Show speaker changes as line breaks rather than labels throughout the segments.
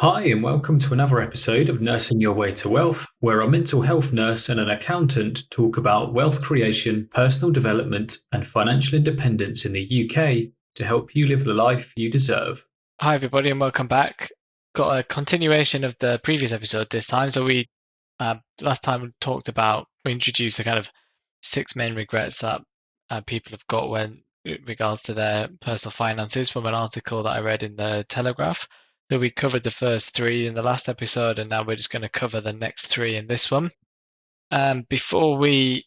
Hi, and welcome to another episode of Nursing Your Way to Wealth, where a mental health nurse and an accountant talk about wealth creation, personal development, and financial independence in the UK to help you live the life you deserve.
Hi, everybody, and welcome back. Got a continuation of the previous episode this time. So we last time we introduced the kind of six main regrets that people have got when it regards to their personal finances from an article that I read in the Telegraph. So we covered the first three in the last episode, and now we're just going to cover the next three in this one. Before we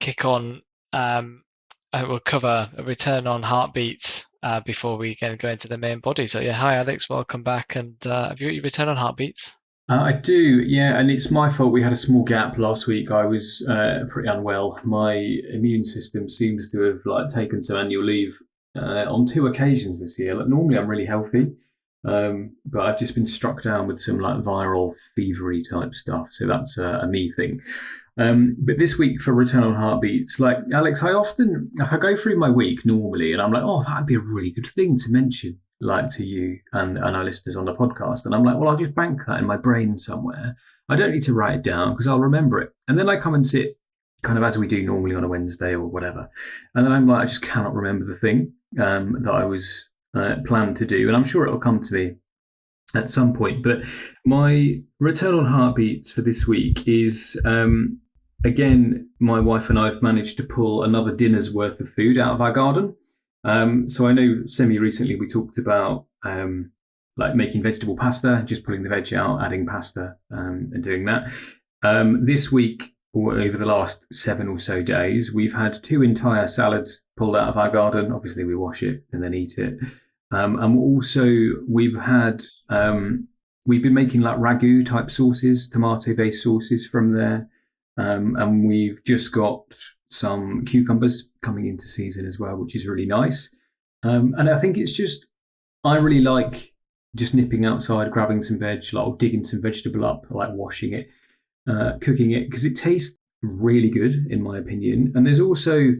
kick on, um, I will cover a return on heartbeats before we can go into the main body. So yeah, hi Alex, welcome back. And have you got your return on heartbeats?
I do, yeah, and it's my fault. We had a small gap last week. I was pretty unwell. My immune system seems to have taken some annual leave on two occasions this year. Like normally, I'm really healthy, but I've just been struck down with some viral fevery type stuff. So that's a me thing. But this week for return on heartbeats, like Alex, I go through my week normally, and I'm like, oh, that'd be a really good thing to mention to you and our listeners on the podcast. And I'm like, well, I'll just bank that in my brain somewhere. I don't need to write it down because I'll remember it. And then I come and sit kind of as we do normally on a Wednesday or whatever. And then I'm like, I just cannot remember the thing that I was planned to do. And I'm sure it'll come to me at some point. But my return on heartbeats for this week is again, my wife and I have managed to pull another dinner's worth of food out of our garden. So I know semi recently we talked about making vegetable pasta, just pulling the veg out, adding pasta, and doing that. This week, or over the last 7 or so days, we've had two entire salads pulled out of our garden. Obviously, we wash it and then eat it. And also, we've been making like ragu type sauces, tomato based sauces from there. And we've just got some cucumbers coming into season as well, which is really nice. And I think I really like just nipping outside, grabbing some veg, or digging some vegetable up, like washing it, cooking it, because it tastes really good, in my opinion. And there's also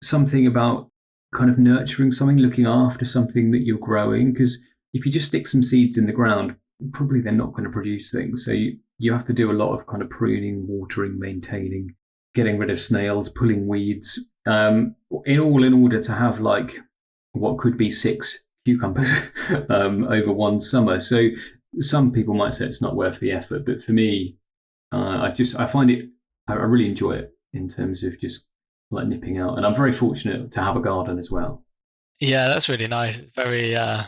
something about kind of nurturing something, looking after something that you're growing, because if you just stick some seeds in the ground, probably they're not going to produce things. So you have to do a lot of kind of pruning, watering, maintaining, getting rid of snails, pulling weeds, in order to have what could be six cucumbers over one summer. So some people might say it's not worth the effort, but for me, I find it, I really enjoy it in terms of just like nipping out, and I'm very fortunate to have a garden as well.
Yeah, that's really nice. Very yeah,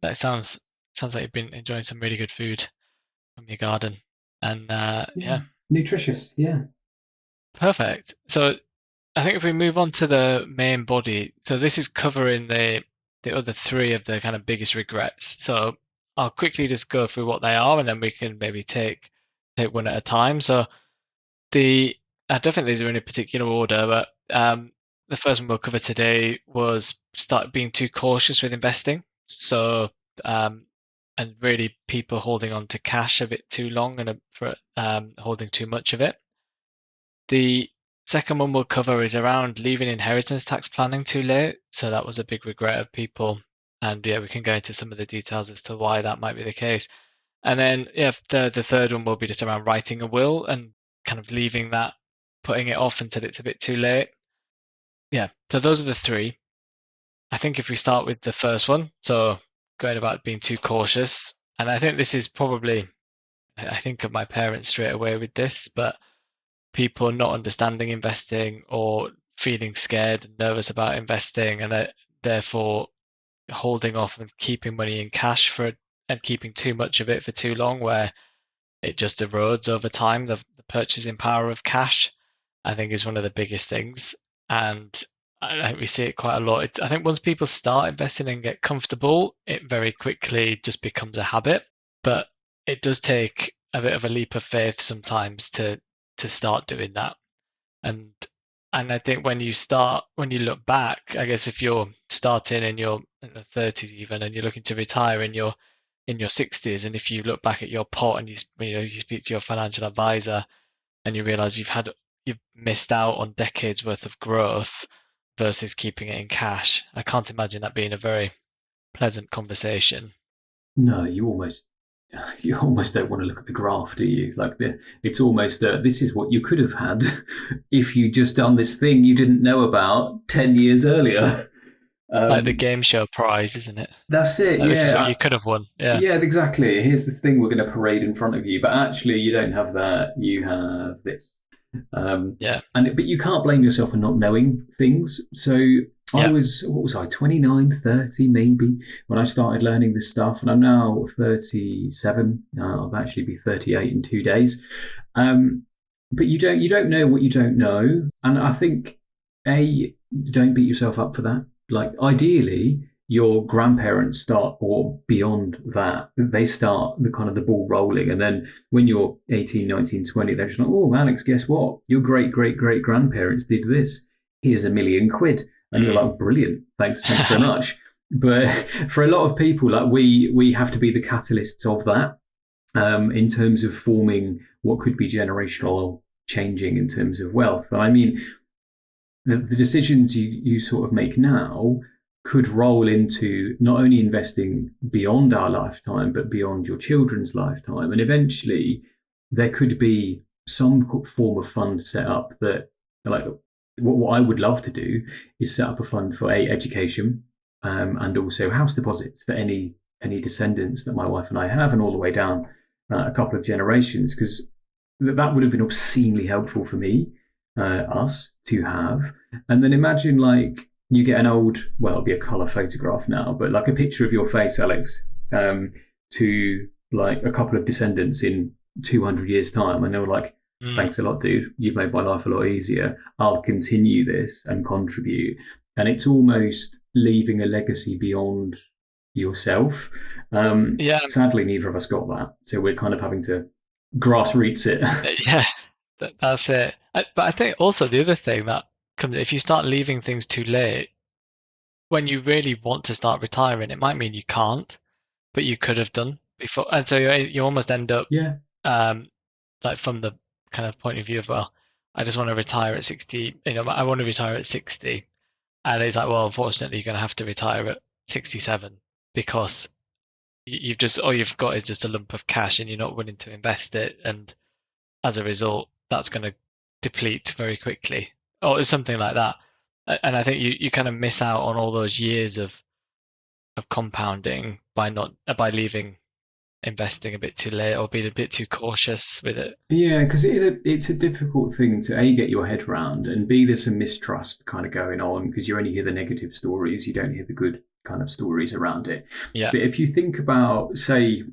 that sounds like you've been enjoying some really good food from your garden. And
Yeah,
yeah,
nutritious. Yeah.
perfect. So I think if we move on to the main body, so this is covering the other three of the kind of biggest regrets. So I'll quickly just go through what they are, and then we can maybe take one at a time. So the I don't think these are in a particular order, but the first one we'll cover today was start being too cautious with investing. So um, and really people holding on to cash a bit too long and for holding too much of it. The second one we'll cover is around leaving inheritance tax planning too late. So that was a big regret of people. And yeah, we can go into some of the details as to why that might be the case. And then yeah, the third one will be just around writing a will and kind of leaving that, putting it off until it's a bit too late. Yeah, so those are the three. I think if we start with the first one, so going about being too cautious, and I think this is probably, I think of my parents straight away with this, but people not understanding investing or feeling scared and nervous about investing and therefore holding off and keeping money in cash and keeping too much of it for too long, where it just erodes over time. The purchasing power of cash, I think, is one of the biggest things. And I think we see it quite a lot. I think once people start investing and get comfortable, it very quickly just becomes a habit. But it does take a bit of a leap of faith sometimes to start doing that. And and I think when you look back, I guess if you're starting in your 30s even, and you're looking to retire in your 60s, and if you look back at your pot and you speak to your financial advisor and you realize you've missed out on decades worth of growth versus keeping it in cash, I can't imagine that being a very pleasant conversation.
No, you almost you almost don't want to look at the graph, do you? Like it's almost this is what you could have had if you just done this thing you didn't know about 10 years earlier.
Like the game show prize, isn't it?
That's it.
Like, this is what
Yeah,
you could have won. Yeah.
yeah, exactly. Here's the thing we're going to parade in front of you, but actually you don't have that. You have this.
Yeah.
But you can't blame yourself for not knowing things. So I
Yeah.
was, what was I, 29, 30 maybe, when I started learning this stuff. And I'm now 37. I'll actually be 38 in 2 days. But you don't know what you don't know. And I think, don't beat yourself up for that. Like, ideally, your grandparents start, or beyond that, they start the kind of the ball rolling. And then when you're 18, 19, 20, they're just like, oh, Alex, guess what? Your great, great, great grandparents did this. Here's £1 million. And you're like, brilliant. Thanks so much. But for a lot of people, like we have to be the catalysts of that, in terms of forming what could be generational changing in terms of wealth. I mean, the decisions you sort of make now could roll into not only investing beyond our lifetime, but beyond your children's lifetime. And eventually, there could be some form of fund set up that, like, what I would love to do is set up a fund for education, and also house deposits for any descendants that my wife and I have, and all the way down a couple of generations, because that would have been obscenely helpful for me, us to have. And then imagine, like, you get an old, well, it'll be a color photograph now, but like a picture of your face, Alex, to like a couple of descendants in 200 years' time, and they were like, thanks a lot, dude. You've made my life a lot easier. I'll continue this and contribute. And it's almost leaving a legacy beyond yourself.
Yeah.
Sadly, neither of us got that. So we're kind of having to grassroots it.
Yeah, that's it. But I think also the other thing that comes, if you start leaving things too late, when you really want to start retiring, it might mean you can't, but you could have done before. And so you almost end up,
Yeah.
like from the kind of point of view of, well, I just want to retire at 60, I want to retire at 60. And it's like, well, unfortunately, you're going to have to retire at 67 because you've just, all you've got is just a lump of cash and you're not willing to invest it. And as a result, that's going to deplete very quickly, or something like that. And I think you kind of miss out on all those years of compounding by leaving investing a bit too late or being a bit too cautious with it.
Yeah, because it's a difficult thing to get your head around, and there's some mistrust kind of going on because you only hear the negative stories, you don't hear the good kind of stories around it.
Yeah.
But if you think about, say,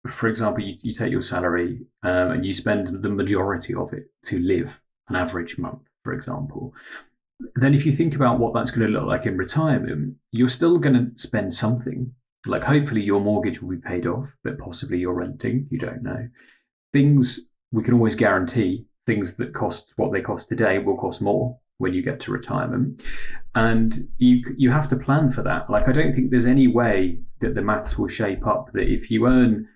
for example, you take your salary, and you spend the majority of it to live an average month, for example, then if you think about what that's going to look like in retirement, you're still going to spend something. Like, hopefully your mortgage will be paid off, but possibly you're renting. You don't know. Things we can always guarantee, things that cost what they cost today will cost more when you get to retirement. And you have to plan for that. Like, I don't think there's any way that the maths will shape up that if you earn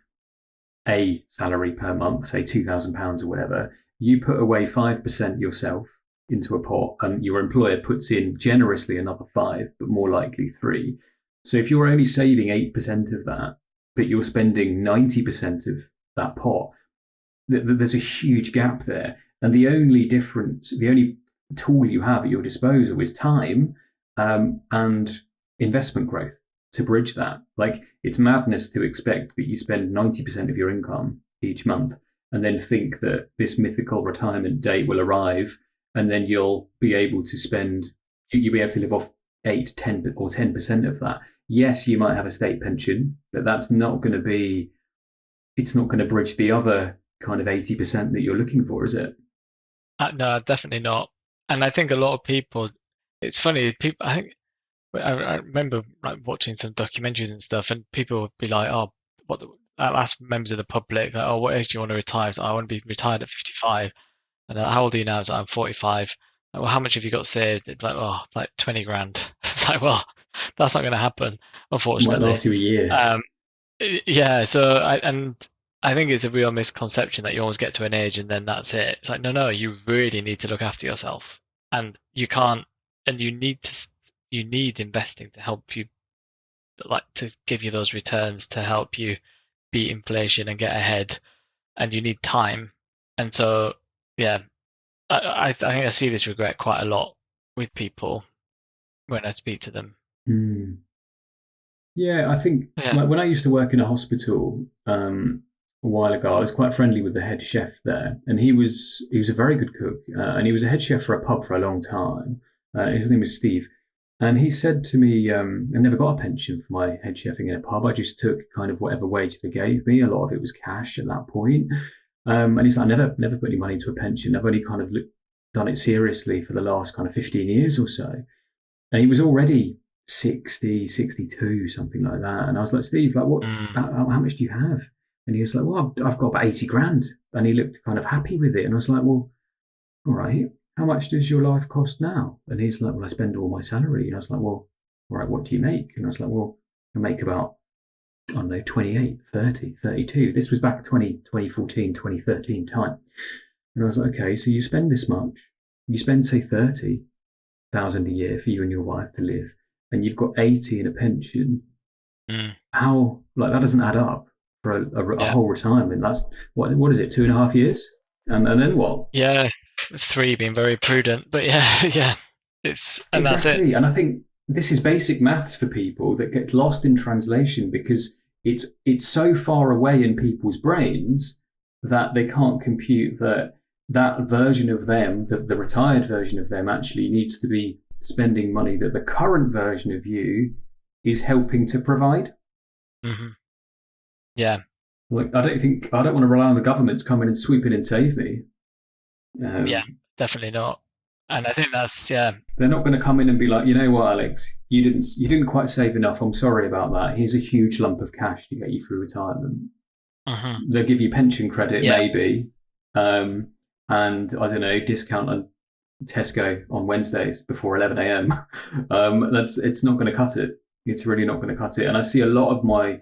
a salary per month, say £2,000 or whatever, you put away 5% yourself into a pot, and your employer puts in generously another 5%, but more likely 3%. So if you're only saving 8% of that, but you're spending 90% of that pot, there's a huge gap there. And the only tool you have at your disposal is time, and investment growth to bridge that. Like, it's madness to expect that you spend 90% of your income each month and then think that this mythical retirement date will arrive and then you'll be able to live off 8, 10 or 10% of that. Yes, you might have a state pension, but it's not going to bridge the other kind of 80% that you're looking for, is it?
No, definitely not. And I think a lot of people, it's funny, I remember like watching some documentaries and stuff, and people would be like, "Oh, I'll ask members of the public, like, oh, what age do you want to retire?" So I want to be retired at 55. And how old are you now? So I'm 45. Like, well, how much have you got saved? It'd be like, oh, like 20 grand. It's like, well, that's not going to happen, unfortunately.
Might last you a year.
Yeah. So I think it's a real misconception that you always get to an age and then that's it. It's like, no, you really need to look after yourself, and you can't, and you need investing to help you, like to give you those returns, to help you beat inflation and get ahead, and you need time. And so, yeah, I think I see this regret quite a lot with people when I speak to them.
Yeah, I think like when I used to work in a hospital a while ago, I was quite friendly with the head chef there, and he was a very good cook, and he was a head chef for a pub for a long time. His name was Steve, and he said to me, "I never got a pension for my head chefing in a pub. I just took kind of whatever wage they gave me. A lot of it was cash at that point." And he's like, "I never put any money into a pension. I've only kind of done it seriously for the last kind of 15 years or so." And he was already 60, 62, something like that. And I was like, "Steve, like, what? How much do you have?" And he was like, "Well, I've got about 80 grand." And he looked kind of happy with it. And I was like, "Well, all right, how much does your life cost now?" And he's like, "Well, I spend all my salary." And I was like, "Well, all right, what do you make?" And I was like, "Well, I make about, I don't know, 28, 30, 32. This was back 2014, 2013 time. And I was like, "Okay, so you spend this much. You spend, say, 30,000 a year for you and your wife to live, and you've got 80 in a pension. How, like, that doesn't add up for a whole retirement. That's what is it, 2.5 years? And then what?"
Yeah, 3 being very prudent, but yeah, it's and
exactly.
that's it.
And I think this is basic maths for people that get lost in translation because it's so far away in people's brains that they can't compute that version of them, the retired version of them, actually needs to be spending money that the current version of you is helping to provide.
Yeah.
Like, I don't want to rely on the government to come in and sweep in and save me.
Yeah, definitely not. And I think that's
they're not going to come in and be like, "You know what, Alex, you didn't quite save enough. I'm sorry about that. Here's a huge lump of cash to get you through retirement." They'll give you pension credit, maybe, and I don't know, discount on Tesco on Wednesdays before 11 a.m. It's not going to cut it. It's really not going to cut it. And I see a lot of my,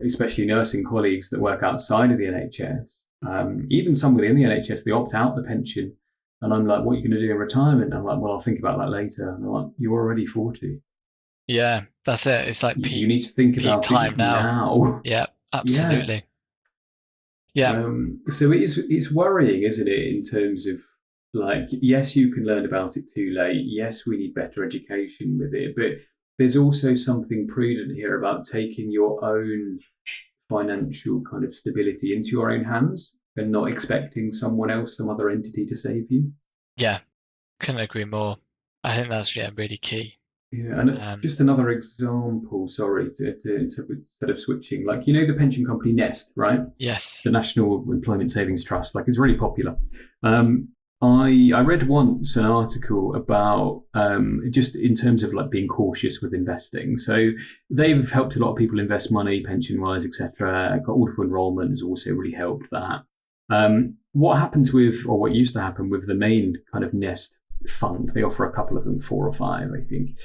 especially nursing colleagues that work outside of the NHS, even some within the NHS, they opt out the pension. And I'm like, "What are you going to do in retirement?" And I'm like, "Well, I'll think about that later." And they're like, "You're already 40.
Yeah, that's it. It's like
You need to think about
time
it now."
Yeah, absolutely. Yeah.
So it's worrying, isn't it, in terms of, like, yes, you can learn about it too late. Yes, we need better education with it. But there's also something prudent here about taking your own financial kind of stability into your own hands and not expecting someone else, some other entity, to save you.
Yeah, couldn't agree more. I think that's really key.
Yeah, and just another example, sorry, instead of switching, like, the pension company Nest, right?
Yes.
The National Employment Savings Trust, like, it's really popular. I read once an article about just in terms of, like, being cautious with investing. So they've helped a lot of people invest money, pension-wise, etc. Auto enrollment has also really helped that. What happens with, or what used to happen with the main kind of Nest fund, they offer a couple of them, 4 or 5, I think,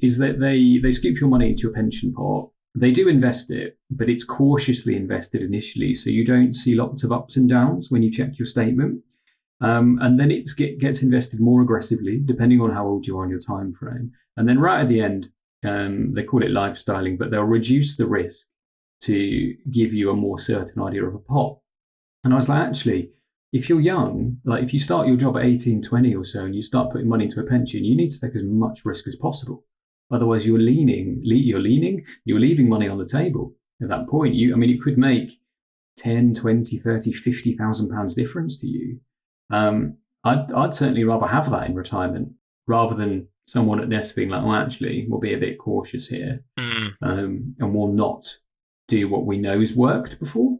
is that they scoop your money into your pension pot. They do invest it, but it's cautiously invested initially, so you don't see lots of ups and downs when you check your statement. And then it gets invested more aggressively, depending on how old you are in your time frame. And then right at the end, they call it lifestyling, but they'll reduce the risk to give you a more certain idea of a pot. And I was like, actually, if you're young, like, if you start your job at 18, 20 or so, and you start putting money into a pension, you need to take as much risk as possible. Otherwise, you're leaving money on the table at that point. It could make 10, 20, 30, 50,000 pounds difference to you. I'd certainly rather have that in retirement rather than someone at Nest being like, "Well, actually, we'll be a bit cautious here, and we'll not do what we know has worked before."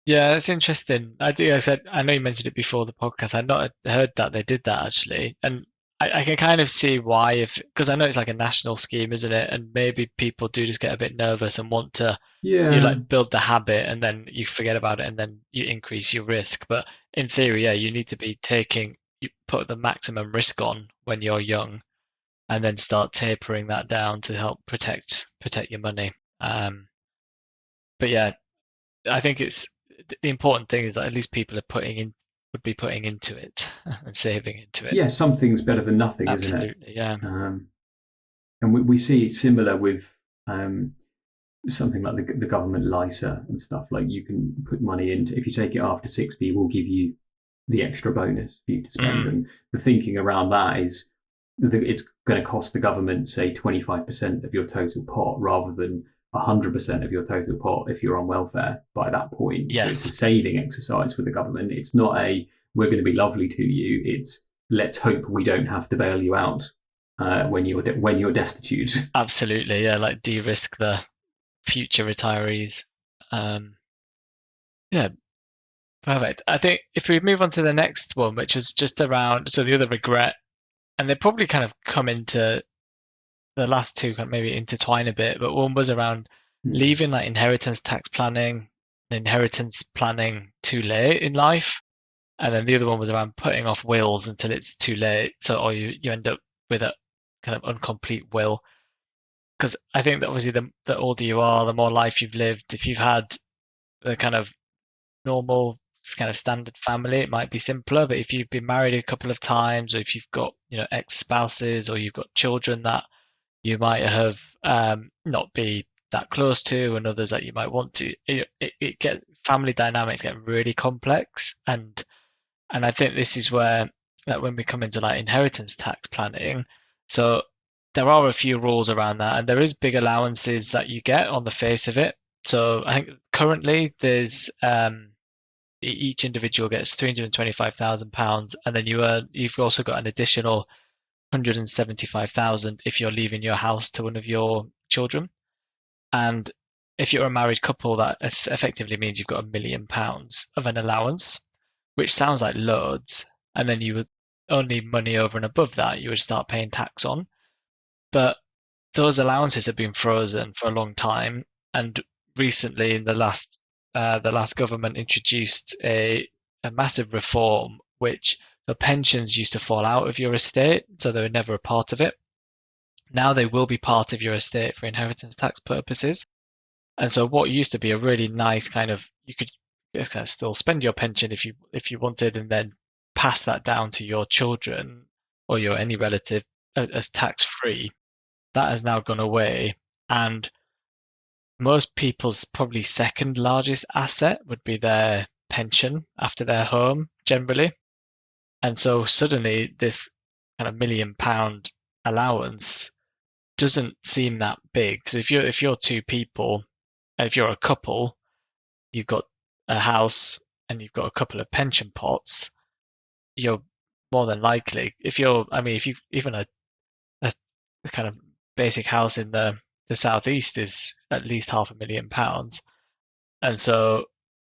Yeah, it's interesting. I know you mentioned it before the podcast. I'd not heard that they did that, actually. And I can kind of see why, because I know it's like a national scheme, isn't it? And maybe people do just get a bit nervous and want to, you like build the habit and then you forget about it and then you increase your risk. But in theory, you need to be you put the maximum risk on when you're young and then start tapering that down to help protect your money. But yeah, I think the important thing is that at least people would be putting into it and saving into it.
Yeah, something's better than nothing,
Absolutely,
isn't it?
Yeah.
And we see similar with something like the government LISA and stuff. Like you can put money into, if you take it after 60, we'll give you the extra bonus for you to spend. And the thinking around that is that it's going to cost the government, say, 25% of your total pot rather than 100% of your total pot if you're on welfare by that point.
Yes.
So it's a saving exercise for the government. It's not a, we're going to be lovely to you. It's, let's hope we don't have to bail you out when you're destitute.
Absolutely, yeah, like de-risk the future retirees. Yeah, perfect. I think if we move on to the next one, which was just around, so the other regret, and they probably kind of come into the last two, kind of maybe intertwine a bit, but one was around leaving like inheritance tax planning and inheritance planning too late in life. And then the other one was around putting off wills until it's too late. So, or you end up with a kind of incomplete will. Because I think that obviously the older you are, the more life you've lived. If you've had the kind of normal kind of standard family, it might be simpler. But if you've been married a couple of times, or if you've got ex-spouses, or you've got children that you might have not be that close to, and others that you might want to, it get family dynamics get really complex, and I think this is where that when we come into like inheritance tax planning, so there are a few rules around that, and there is big allowances that you get on the face of it. So I think currently there's each individual gets £325,000, and then you've also got an additional 175,000 if you're leaving your house to one of your children. And if you're a married couple, that effectively means you've got £1 million of an allowance, which sounds like loads. And then you would only money over and above that you would start paying tax on. But those allowances have been frozen for a long time. And recently, in the last government introduced a massive reform, which the pensions used to fall out of your estate, so they were never a part of it. Now they will be part of your estate for inheritance tax purposes. And so what used to be a really nice kind of, you could kind of still spend your pension if you wanted, and then pass that down to your children or your any relative as tax free. That has now gone away, and most people's probably second largest asset would be their pension after their home generally. And so suddenly this kind of £1 million allowance doesn't seem that big. So if you're two people, and if you're a couple, you've got a house and you've got a couple of pension pots, you're more than likely, if you even a kind of basic house in the southeast is at least £500,000. And so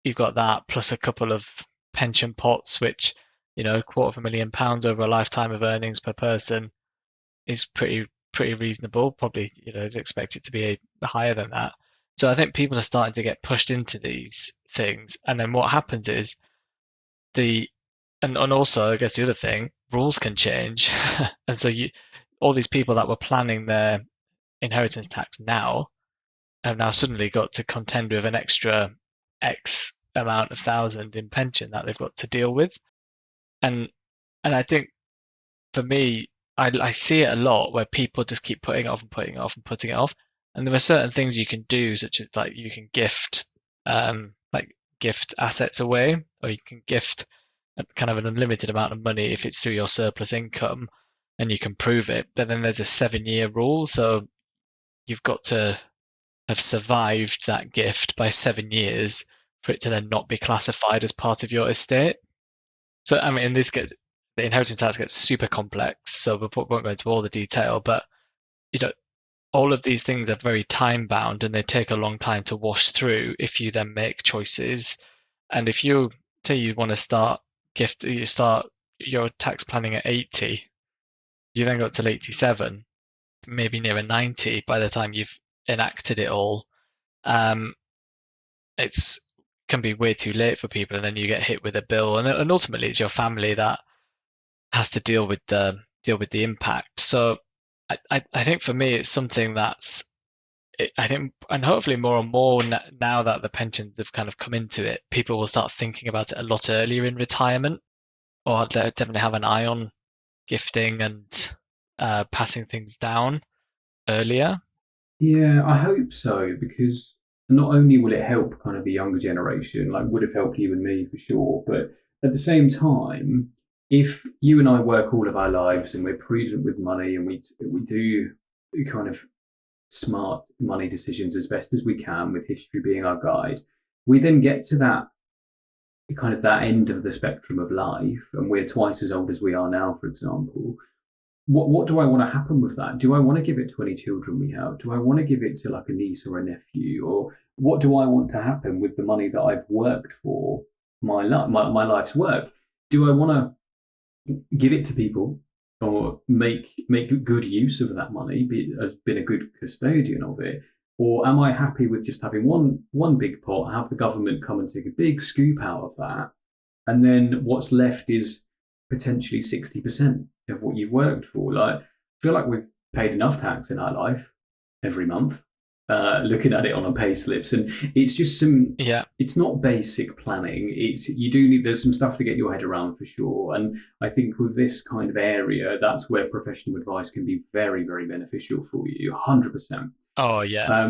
you've got that plus a couple of pension pots, which, £250,000 over a lifetime of earnings per person is pretty reasonable. Probably, you'd expect it to be higher than that. So I think people are starting to get pushed into these things. And then what happens is and also, I guess the other thing, rules can change. And so all these people that were planning their inheritance tax now have now suddenly got to contend with an extra X amount of thousand in pension that they've got to deal with. And I think for me, I see it a lot where people just keep putting it off and putting it off and putting it off. And there are certain things you can do, such as like you can gift assets away, or you can gift kind of an unlimited amount of money if it's through your surplus income and you can prove it. But then there's a 7-year rule. So you've got to have survived that gift by 7 years for it to then not be classified as part of your estate. So, I mean, the inheritance tax gets super complex. So we won't go into all the detail, but, all of these things are very time bound and they take a long time to wash through if you then make choices. And if you say you want to you start your tax planning at 80, you then got till 87, maybe nearer 90 by the time you've enacted it all. It's can be way too late for people, and then you get hit with a bill, and ultimately it's your family that has to deal with the impact. So I think for me it's something I think, and hopefully more and more now that the pensions have kind of come into it, people will start thinking about it a lot earlier in retirement, or definitely have an eye on gifting and passing things down earlier.
Yeah, I hope so, because not only will it help kind of the younger generation, like would have helped you and me for sure, but at the same time, if you and I work all of our lives and we're prudent with money and we do kind of smart money decisions as best as we can, with history being our guide, we then get to that kind of that end of the spectrum of life, and we're twice as old as we are now, for example. What do I want to happen with that? Do I want to give it to any children we have? Do I want to give it to like a niece or a nephew? Or what do I want to happen with the money that I've worked for my life's work? Do I want to give it to people or make good use of that money, as been a good custodian of it? Or am I happy with just having one big pot, have the government come and take a big scoop out of that, and then what's left is potentially 60% of what you've worked for? Like, I feel like we've paid enough tax in our life every month, looking at it on our pay slips, and it's just
Yeah.
it's not basic planning. It's you do need there's some stuff to get your head around for sure. And I think with this kind of area, that's where professional advice can be very, very beneficial for you, 100%.
Oh, yeah.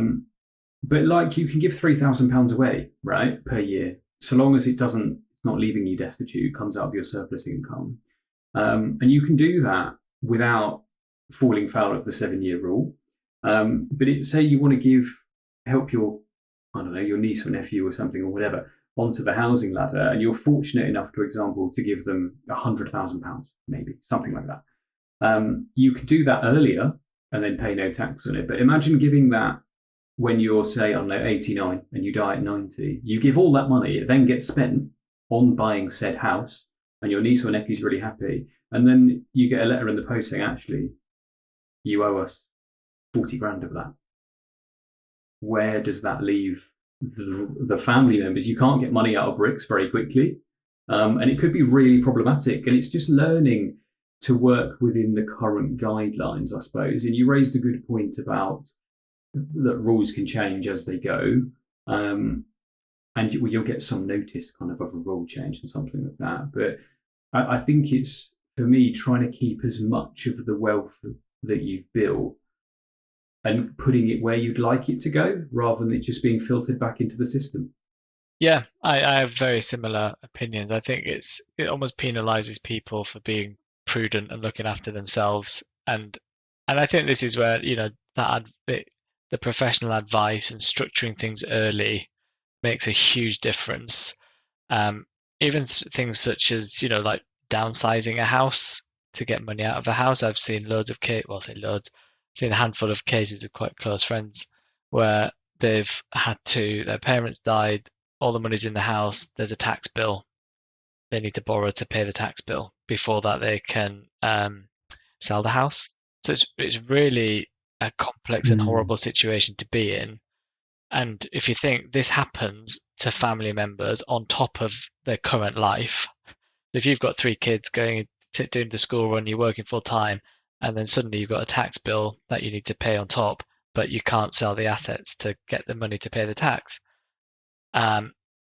But like you can give £3,000 away, right, per year, so long as it's not leaving you destitute, comes out of your surplus income, and you can do that without falling foul of the 7 year rule. But say you want to help your, I don't know, your niece or nephew or something or whatever onto the housing ladder, and you're fortunate enough, for example, to give them £100,000, maybe something like that. You could do that earlier and then pay no tax on it. But imagine giving that when you're, say, I don't know, 89 and you die at 90. You give all that money, it then gets spent on buying said house, and your niece or nephew's really happy. And then you get a letter in the post saying, actually, you owe us 40 grand of that. Where does that leave the family members? You can't get money out of bricks very quickly. And it could be really problematic. And it's just learning to work within the current guidelines, I suppose. And you raised a good point about that rules can change as they go. And you'll get some notice kind of a rule change and something like that. But I think it's, for me, trying to keep as much of the wealth that you've built and putting it where you'd like it to go rather than it just being filtered back into the system.
Yeah, I have very similar opinions. I think it almost penalizes people for being prudent and looking after themselves. And I think this is where, the professional advice and structuring things early makes a huge difference. Even things such as, like downsizing a house to get money out of a house. I've seen loads of I say loads, I've seen a handful of cases of quite close friends where they've their parents died, all the money's in the house, there's a tax bill. They need to borrow to pay the tax bill. Before that, they can sell the house. So it's really a complex and horrible situation to be in. And if you think this happens to family members on top of their current life, if you've got 3 kids going to doing the school run, you're working full time, and then suddenly you've got a tax bill that you need to pay on top, but you can't sell the assets to get the money to pay the tax.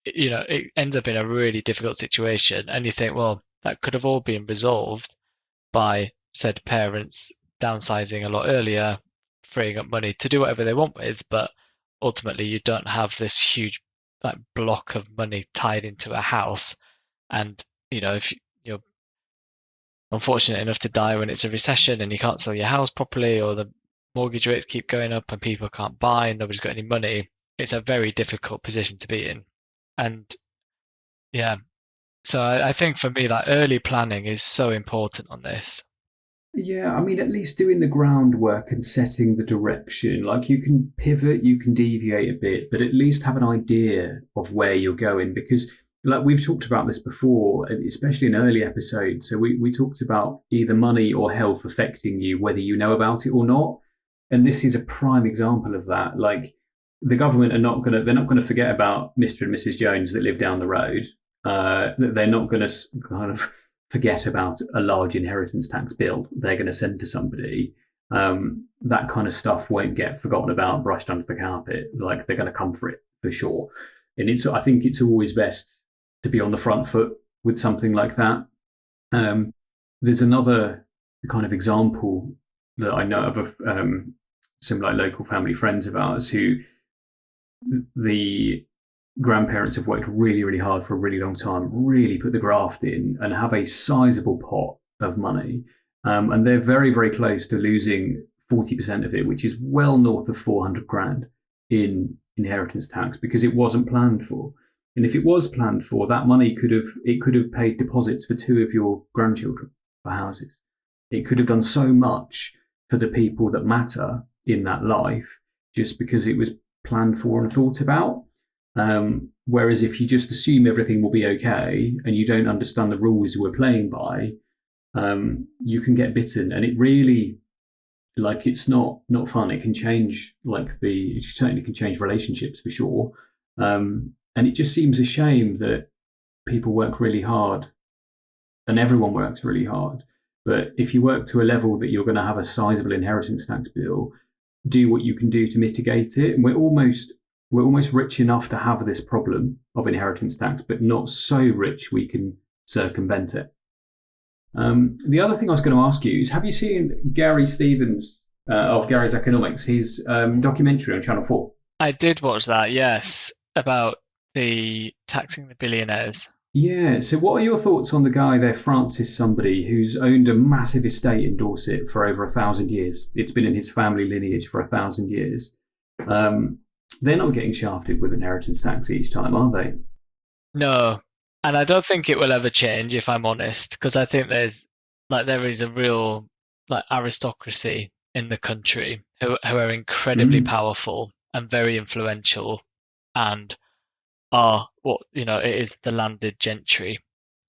It ends up in a really difficult situation. And you think, well, that could have all been resolved by said parents downsizing a lot earlier, freeing up money to do whatever they want with, but ultimately you don't have this huge block of money tied into a house. And if you're unfortunate enough to die when it's a recession and you can't sell your house properly, or the mortgage rates keep going up and people can't buy and nobody's got any money, it's a very difficult position to be in. And yeah, so I think for me, early planning is so important on this.
Yeah, I mean, at least doing the groundwork and setting the direction. Like you can pivot, you can deviate a bit, but at least have an idea of where you're going. Because, like we've talked about this before, especially in early episodes. So we talked about either money or health affecting you, whether you know about it or not. And this is a prime example of that. Like the government they're not gonna forget about Mr. and Mrs. Jones that live down the road. They're not going to kind of forget about a large inheritance tax bill they're going to send to somebody. That kind of stuff won't get forgotten about, brushed under the carpet. Like they're going to come for it for sure. And I think it's always best to be on the front foot with something like that. There's another kind of example that I know of some like local family friends of ours who the grandparents have worked really, really hard for a really long time, really put the graft in, and have a sizable pot of money. And they're very, very close to losing 40% of it, which is well north of 400 grand in inheritance tax because it wasn't planned for. And if it was planned for, that money could have paid deposits for 2 of your grandchildren for houses. It could have done so much for the people that matter in that life just because it was planned for and thought about. Whereas if you just assume everything will be okay and you don't understand the rules we're playing by, you can get bitten, and it really, like, it's not fun. It can change, it certainly can change relationships for sure. And it just seems a shame that people work really hard, and everyone works really hard. But if you work to a level that you're going to have a sizable inheritance tax bill, do what you can do to mitigate it. And we're almost rich enough to have this problem of inheritance tax, but not so rich we can circumvent it. The other thing I was going to ask you is, have you seen Gary Stevens of Gary's Economics, his documentary on Channel 4?
I did watch that, yes, about the taxing the billionaires.
Yeah, so what are your thoughts on the guy there, Francis somebody, who's owned a massive estate in Dorset for over 1,000 years? It's been in his family lineage for 1,000 years. They're not getting shafted with inheritance tax each time, are they?
No, and I don't think it will ever change, if I'm honest, because I think there is a real aristocracy in the country who are incredibly powerful and very influential, and are it is the landed gentry.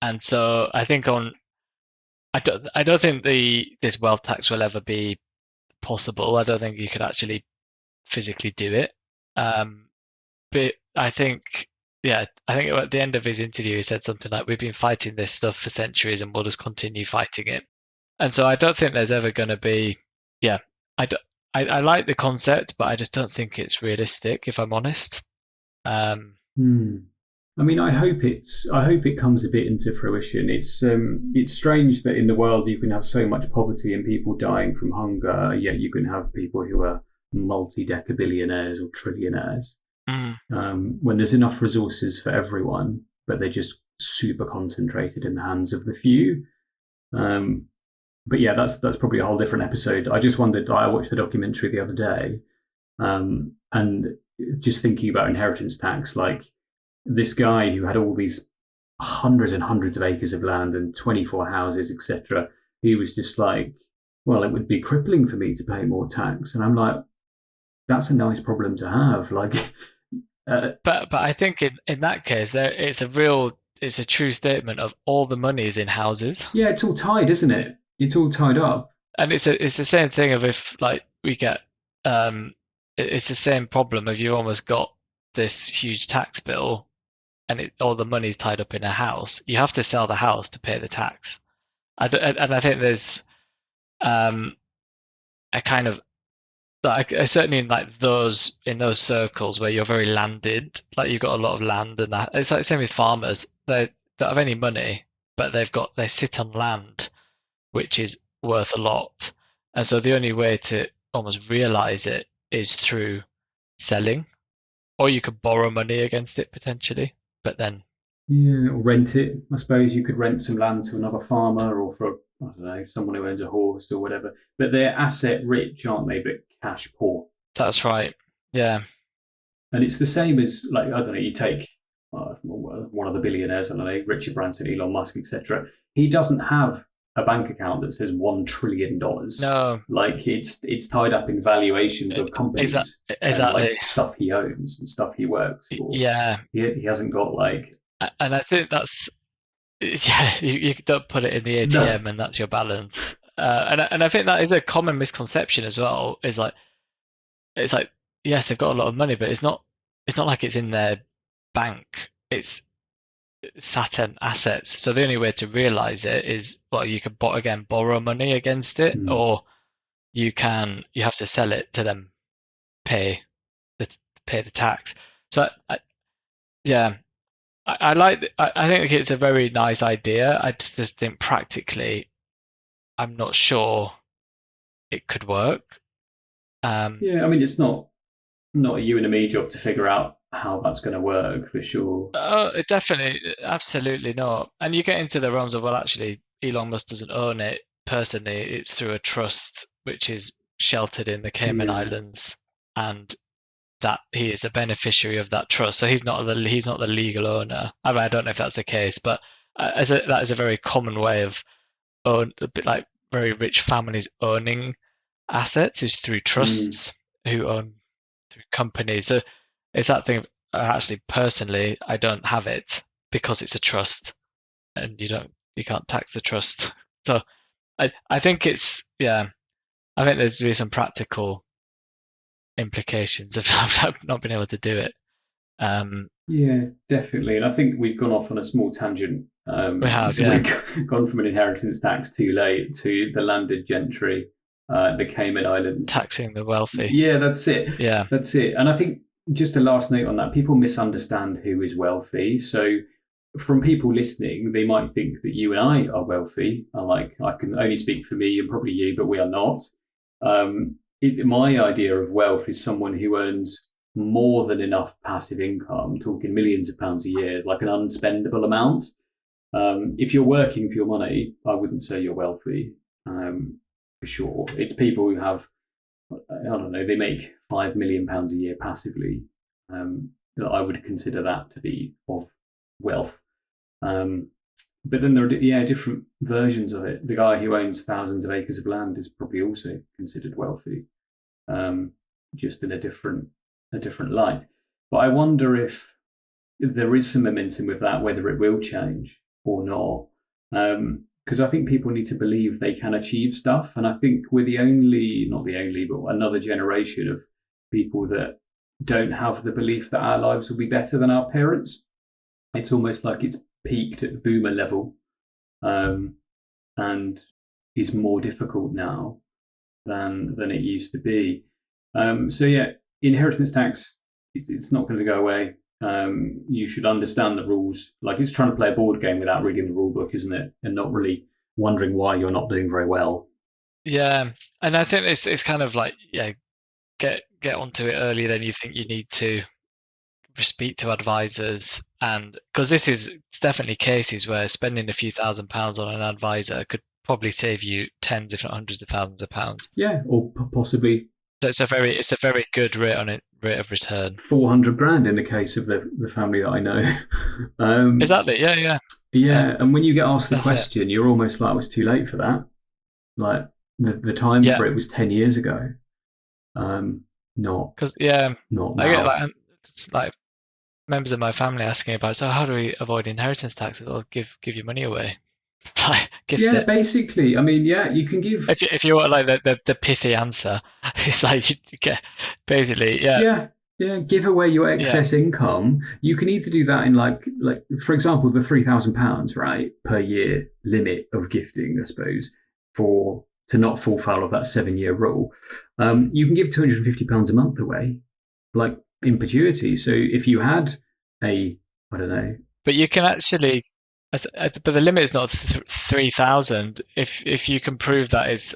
And so I think I don't think this wealth tax will ever be possible. I don't think you could actually physically do it. But I think at the end of his interview, he said something like, "We've been fighting this stuff for centuries and we'll just continue fighting it." And so I don't think there's ever going to be, I like the concept, but I just don't think it's realistic, if I'm honest.
I mean, I hope it comes a bit into fruition. It's strange that in the world you can have so much poverty and people dying from hunger, yet you can have people who are multi-decker billionaires or trillionaires. When there's enough resources for everyone, but they're just super concentrated in the hands of the few. But yeah, that's probably a whole different episode. I just wondered, I watched the documentary the other day, and just thinking about inheritance tax, like this guy who had all these hundreds and hundreds of acres of land and 24 houses, etc. He was just like, well, it would be crippling for me to pay more tax. And I'm like, that's a nice problem to have. Like,
but I think in that case, it's a true statement of all the money is in houses.
Yeah, it's all tied, isn't it? It's all tied up.
And it's the same thing of if we get it's the same problem of you've almost got this huge tax bill and all the money's tied up in a house. You have to sell the house to pay the tax. And I think there's a kind of certainly in those circles where you're very landed, like you've got a lot of land, and it's like the same with farmers. They don't have any money, but they sit on land which is worth a lot, and so the only way to almost realize it is through selling, or you could borrow money against it potentially, but then
or rent it. I suppose you could rent some land to another farmer, or for, I don't know, someone who owns a horse or whatever. But they're asset rich, aren't they? But cash poor.
That's right. Yeah.
And it's the same as, like, I don't know, you take one of the billionaires, I don't know, Richard Branson, Elon Musk, etc. He doesn't have a bank account that says $1 trillion.
No.
Like, it's tied up in valuations of companies.
Exactly.
And, like, stuff he owns and stuff he works for.
Yeah.
He hasn't got, like...
And I think that's... Yeah, you don't put it in the ATM and that's your balance. And I think that is a common misconception as well. It's like, yes, they've got a lot of money, but it's not like it's in their bank. It's sat in assets. So the only way to realize it is, well, you can borrow money against it, or you have to sell it to them, pay the tax. So I think it's a very nice idea. I just think practically, I'm not sure it could work.
Yeah, I mean, it's not a you and a me job to figure out how that's going to work for sure.
It definitely, absolutely not. And you get into the realms of, well, actually, Elon Musk doesn't own it personally. It's through a trust which is sheltered in the Cayman
Yeah.
Islands, and that he is the beneficiary of that trust. So he's not the legal owner. I mean, I don't know if that's the case, but that is a very common way of a bit like very rich families owning assets is through
Mm.
trusts who own through companies. So it's that thing of, actually personally, I don't have it because it's a trust and you can't tax the trust. So I think it's, yeah, I think there's to be some practical implications of not being able to do it. Um,
Yeah, definitely. And I think we've gone off on a small tangent.
we have,
So
yeah,
we've gone from an inheritance tax too late to the landed gentry, the Cayman Islands.
taxing the wealthy.
Yeah, that's it.
Yeah,
That's it. And I think just a last note on that, people misunderstand who is wealthy. So from people listening, they might think that you and I are wealthy. I can only speak for me and probably you, but we are not. My idea of wealth is someone who earns more than enough passive income, talking millions of pounds a year, like an unspendable amount. If you're working for your money, I wouldn't say you're wealthy, for sure. It's people who have, I don't know, they make £5 million a year passively. That I would consider that to be of wealth. Um, but then there are different versions of it. The guy who owns thousands of acres of land is probably also considered wealthy, just in a different light. But I wonder if there is some momentum with that, whether it will change or not. Because I think people need to believe they can achieve stuff, and I think we're not the only, but another generation of people that don't have the belief that our lives will be better than our parents. It's almost like it's peaked at boomer level, um, and is more difficult now than it used to be. So yeah, inheritance tax, it's not going to go away. You should understand the rules. Like it's trying to play a board game without reading the rule book, isn't it? And not really wondering why you're not doing very well.
yeah, and I think it's kind of like, yeah, get onto it earlier than you think you need to. Speak to advisors, and because it's definitely cases where spending a few £1,000s on an advisor could probably save you tens, if not hundreds of thousands of pounds.
Yeah, or possibly
So it's a very good rate of return.
400 grand in the case of the family that I know.
Exactly. Yeah, yeah.
Yeah, and when you get asked the
That's it.
question, you're almost like, "It was too late for that." Like the time
Yeah,
for it was 10 years ago. Not
because yeah,
not
I get
now.
it's like members of my family asking about, so how do we avoid inheritance tax? I'll give your money away, like gift
Yeah,
it.
basically. I mean, yeah, you can give.
If you want like the pithy answer, it's like you get basically, yeah,
Yeah, yeah, give away your
yeah,
excess income. You can either do that in like for example, the £3,000 right per year limit of gifting, I suppose, for to not fall foul of that 7 year rule. You can give £250 a month away, like in perpetuity. So if you had I don't know.
but you can actually, but the limit is not 3,000. If you can prove that it's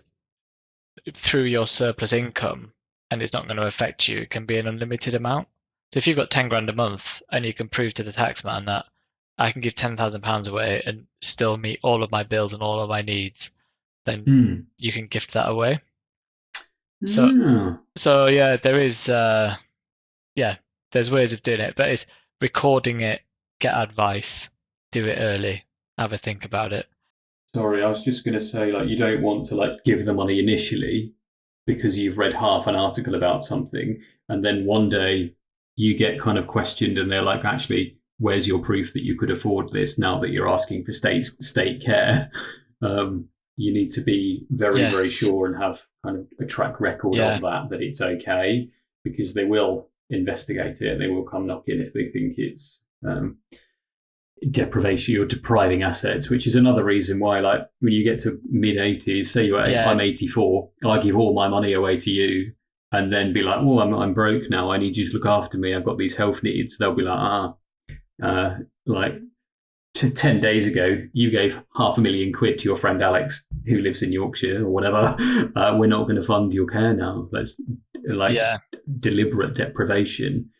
through your surplus income and it's not going to affect you, it can be an unlimited amount. So if you've got 10 grand a month and you can prove to the taxman that I can give £10,000 away and still meet all of my bills and all of my needs, then
Hmm.
you can gift that away. So
Yeah.
so yeah, yeah, there's ways of doing it, but it's recording it, get advice, do it early, have a think about it.
Sorry, I was just going to say, like, you don't want to like give the money initially because you've read half an article about something, and then one day you get kind of questioned, and they're like, actually, where's your proof that you could afford this now that you're asking for state care? You need to be very, very
Yes,
sure and have kind of a track record
yeah,
of that it's okay, because they will investigate it. They will come knocking if they think it's deprivation, you're depriving assets, which is another reason why, like, when you get to mid 80s, say
yeah,
I'm 84, I give all my money away to you, and then be like, oh, I'm broke now, I need you to look after me, I've got these health needs. They'll be like, like 10 days ago, you gave £500,000 to your friend Alex, who lives in Yorkshire or whatever. We're not going to fund your care now. like
Yeah.
deliberate deprivation.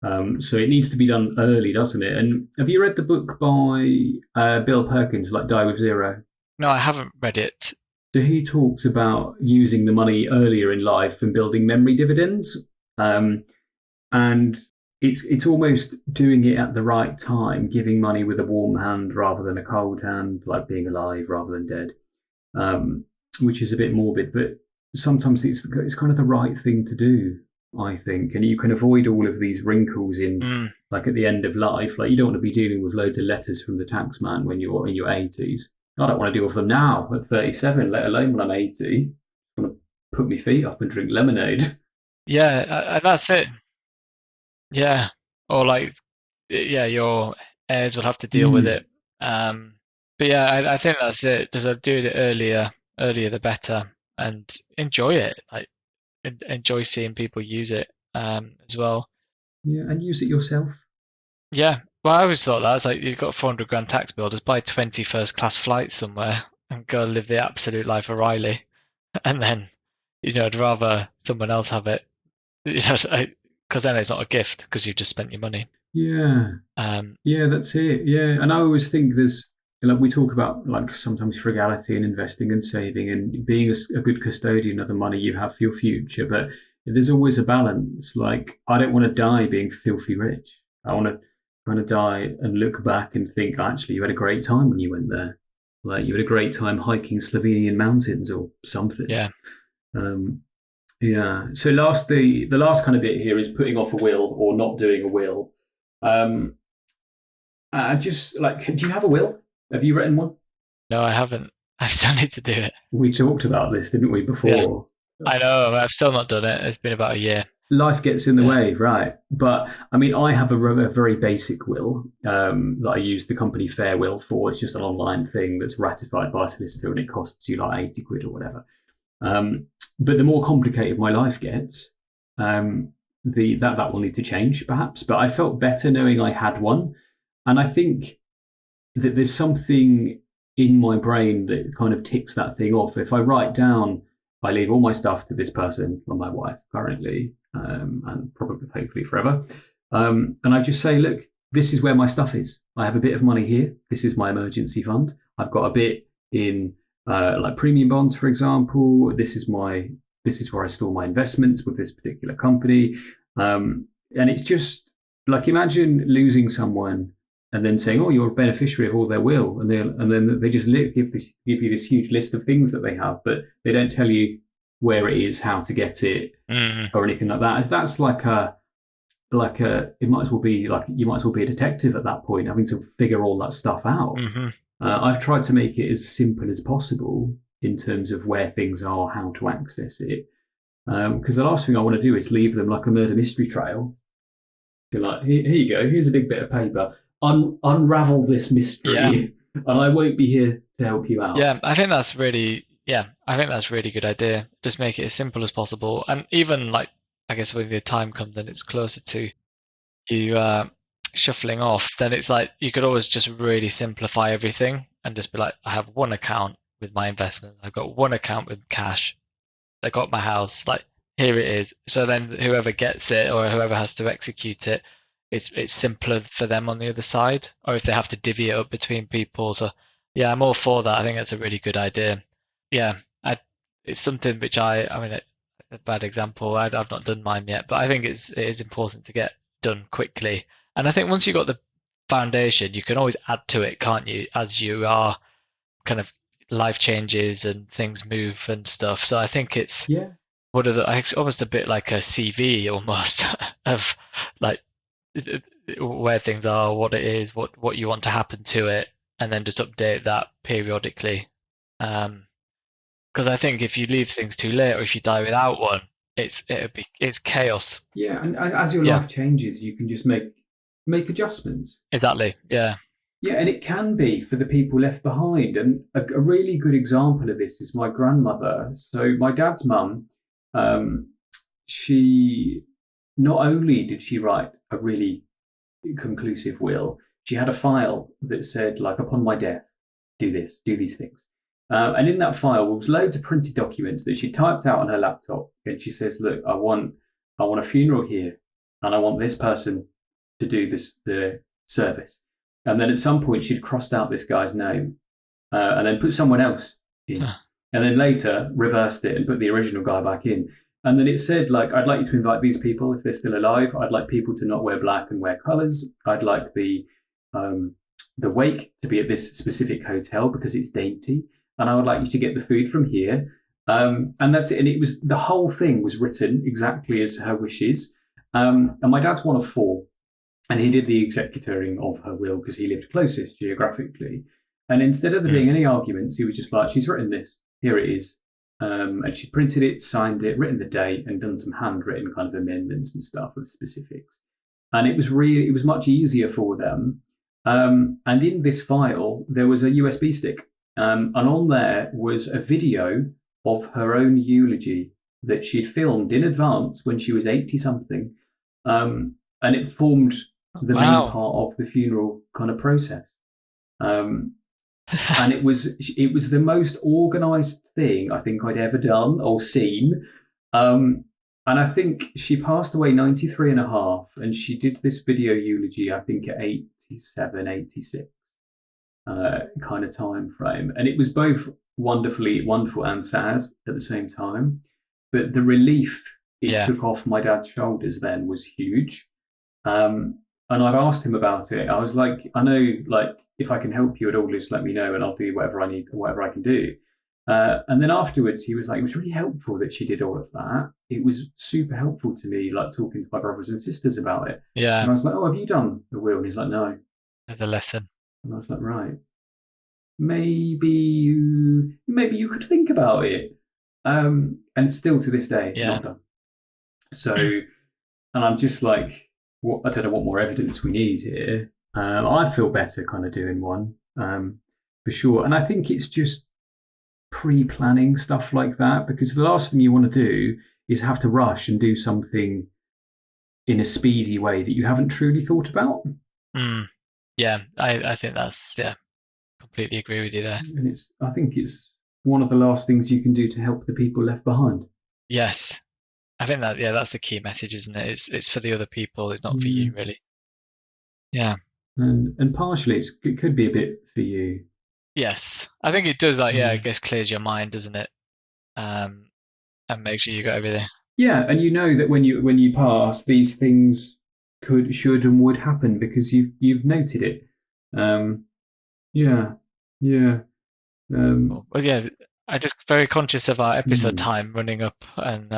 So it needs to be done early, doesn't it? And have you read the book by Bill Perkins, like Die with Zero?
No, I haven't read it.
So he talks about using the money earlier in life and building memory dividends. And it's almost doing it at the right time, giving money with a warm hand rather than a cold hand, like being alive rather than dead, which is a bit morbid, but sometimes it's kind of the right thing to do, I think. And you can avoid all of these wrinkles in like at the end of life. Like you don't want to be dealing with loads of letters from the tax man when you're in your 80s. I don't want to deal with them now at 37, let alone when I'm 80. I want to put my feet up and drink lemonade.
Yeah, that's it. Yeah. Or like, yeah, your heirs will have to deal with it. But yeah, I think that's it. Just do it earlier the better, and enjoy it. Like enjoy seeing people use it as well.
Yeah, and use it yourself.
Yeah. Well, I always thought that. It's like you've got a 400 grand tax bill, just buy 20 first class flights somewhere and go live the absolute life of Riley. And then, I'd rather someone else have it, because then it's not a gift because you've just spent your money.
Yeah. Yeah, that's it. Yeah. And I always think like we talk about like sometimes frugality and investing and saving and being a good custodian of the money you have for your future. But there's always a balance. Like I don't want to die being filthy rich. I want to kind of die and look back and think, actually, you had a great time when you went there. Like you had a great time hiking Slovenian mountains or something.
Yeah.
Yeah. So the last kind of bit here is putting off a will or not doing a will. Just like, do you have a will? Have you written one?
No, I haven't. I still need to do it.
We talked about this, didn't we, before?
Yeah. I know. I've still not done it. It's been about a year.
Life gets in the way, right? But I mean, I have a very basic will that I use the company Fairwill for. It's just an online thing that's ratified by a solicitor, and it costs you like 80 quid or whatever. But the more complicated my life gets, that will need to change perhaps. But I felt better knowing I had one, and I think that there's something in my brain that kind of ticks that thing off. If I write down, I leave all my stuff to this person, or my wife currently, and probably hopefully forever. And I just say, look, this is where my stuff is. I have a bit of money here. This is my emergency fund. I've got a bit in like premium bonds, for example. This is where I store my investments with this particular company. And it's just like, imagine losing someone and then saying, "Oh, you're a beneficiary of all their will," and then they just give you this huge list of things that they have, but they don't tell you where it is, how to get it, or anything like that. If that's it might as well be like you might as well be a detective at that point, having to figure all that stuff out. I've tried to make it as simple as possible in terms of where things are, how to access it, because the last thing I want to do is leave them like a murder mystery trail. So like, here you go, here's a big bit of paper. Unravel this mystery, and I won't be here to help you out.
Yeah, I think that's really good idea. Just make it as simple as possible, and even like I guess when the time comes and it's closer to you shuffling off, then it's like you could always just really simplify everything and just be like, I have one account with my investment, I've got one account with cash, I got my house, like here it is. So then whoever gets it or whoever has to execute it, it's simpler for them on the other side, or if they have to divvy it up between people. So yeah, I'm all for that. I think that's a really good idea. Yeah, it's something which I mean, a bad example. I've not done mine yet, but I think it is important to get done quickly. And I think once you've got the foundation, you can always add to it, can't you? As you are kind of life changes and things move and stuff. So I think it's it's almost a bit like a CV almost of like where things are, what it is, what you want to happen to it, and then just update that periodically. Because I think if you leave things too late or if you die without one, it's chaos.
Yeah, and as your life changes, you can just make adjustments.
Exactly. Yeah.
Yeah, and it can be for the people left behind. And a really good example of this is my grandmother. So my dad's mum, she not only did she write a really conclusive will, she had a file that said, like, upon my death, do this, do these things. And in that file was loads of printed documents that she typed out on her laptop. And she says, "Look, I want a funeral here, and I want this person to do the service." And then at some point, she'd crossed out this guy's name, and then put someone else in, and then later reversed it and put the original guy back in. And then it said, like, "I'd like you to invite these people if they're still alive. I'd like people to not wear black and wear colours. I'd like the wake to be at this specific hotel because it's dainty. And I would like you to get the food from here." And that's it. And it was, the whole thing was written exactly as her wishes. And my dad's one of four, and he did the executoring of her will because he lived closest geographically. And instead of there being any arguments, he was just like, "She's written this. Here it is." And she printed it, signed it, written the date, and done some handwritten kind of amendments and stuff with specifics. And it was much easier for them. And in this file, there was a USB stick. And on there was a video of her own eulogy that she'd filmed in advance when she was 80 something. And it formed the main part of the funeral kind of process. And it was the most organized thing I think I'd ever done or seen. And I think she passed away 93 and a half, and she did this video eulogy, I think, at 87, 86 kind of time frame. And it was both wonderful and sad at the same time. But the relief it took off my dad's shoulders then was huge. And I've asked him about it. I was like, "I know, like, if I can help you at all, just let me know and I'll do whatever I need, whatever I can do." And then afterwards, he was like, "It was really helpful that she did all of that. It was super helpful to me, like talking to my brothers and sisters about it."
Yeah.
And I was like, "Oh, have you done a will?" And he's like, "No."
As a lesson.
And I was like, "Right, maybe you could think about it." And still to this day, not done. So, and I'm just like, I don't know what more evidence we need here. I feel better kind of doing one, for sure. And I think it's just pre-planning stuff like that, because the last thing you want to do is have to rush and do something in a speedy way that you haven't truly thought about.
Yeah, I think that's, completely agree with you there.
And I think it's one of the last things you can do to help the people left behind.
Yes. I think that, that's the key message, isn't it? It's for the other people. It's not for you, really. Yeah.
And partially it could be a bit for you.
Yes. I think it does, like, I guess clears your mind, doesn't it? And makes sure you got everything.
Yeah, and you know that when you pass, these things could, should, and would happen because you've noted it.
Well, I'm just very conscious of our episode time running up, and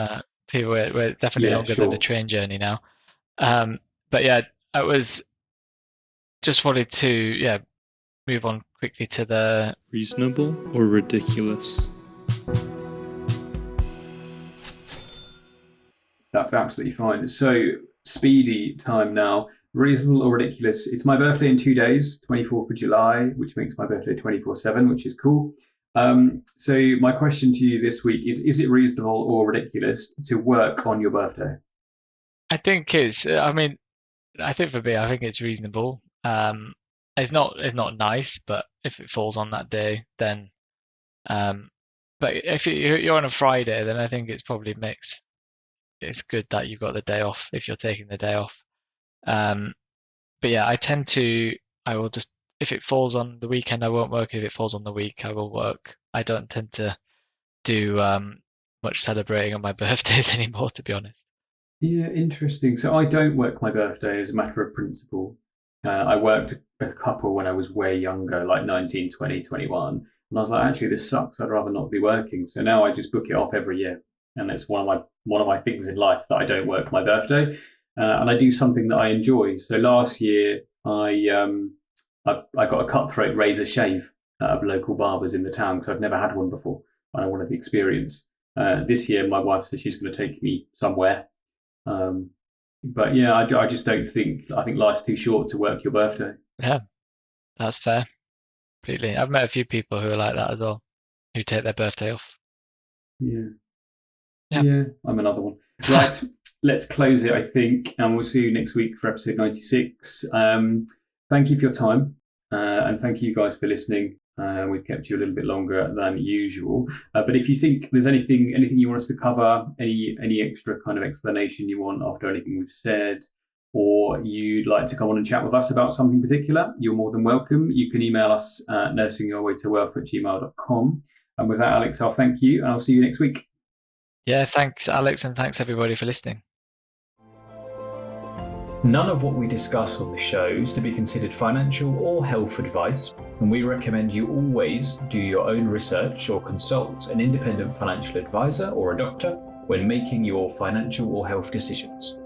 people we're definitely longer than the train journey now. But I was just wanted to move on quickly to the
reasonable or ridiculous.
That's absolutely fine. So, speedy time now. Reasonable or ridiculous? It's my birthday in 2 days, 24th of July, which makes my birthday 24/7, which is cool. So my question to you this week is it reasonable or ridiculous to work on your birthday?
I think I think for me, I think it's reasonable. It's not nice, but if it falls on that day, then but if you're on a Friday, then I think it's probably it's good that you've got the day off if you're taking the day off. But I will just, if it falls on the weekend, I won't work. If it falls on the week, I will work. I don't tend to do much celebrating on my birthdays anymore, to be honest.
Yeah, interesting. So I don't work my birthday as a matter of principle. I worked a couple when I was way younger, like 19, 20, 21. And I was like, actually, this sucks. I'd rather not be working. So now I just book it off every year. And it's one of my things in life that I don't work my birthday. And I do something that I enjoy. So last year, I got a cutthroat razor shave out of local barbers in the town because I've never had one before and I wanted the experience. This year, my wife said she's going to take me somewhere. But yeah, I just don't think, I think life's too short to work your birthday.
Yeah, that's fair. Completely. I've met a few people who are like that as well, who take their birthday off.
Yeah, I'm another one. Right, let's close it, I think, and we'll see you next week for episode 96. Thank you for your time, and thank you guys for listening. We've kept you a little bit longer than usual. But if you think there's anything you want us to cover, any extra kind of explanation you want after anything we've said, or you'd like to come on and chat with us about something particular, you're more than welcome. You can email us at nursingyourwaytowealth@gmail.com. And with that, Alex, I'll thank you, and I'll see you next week.
Yeah, thanks, Alex, and thanks everybody for listening.
None of what we discuss on the show is to be considered financial or health advice, and we recommend you always do your own research or consult an independent financial advisor or a doctor when making your financial or health decisions.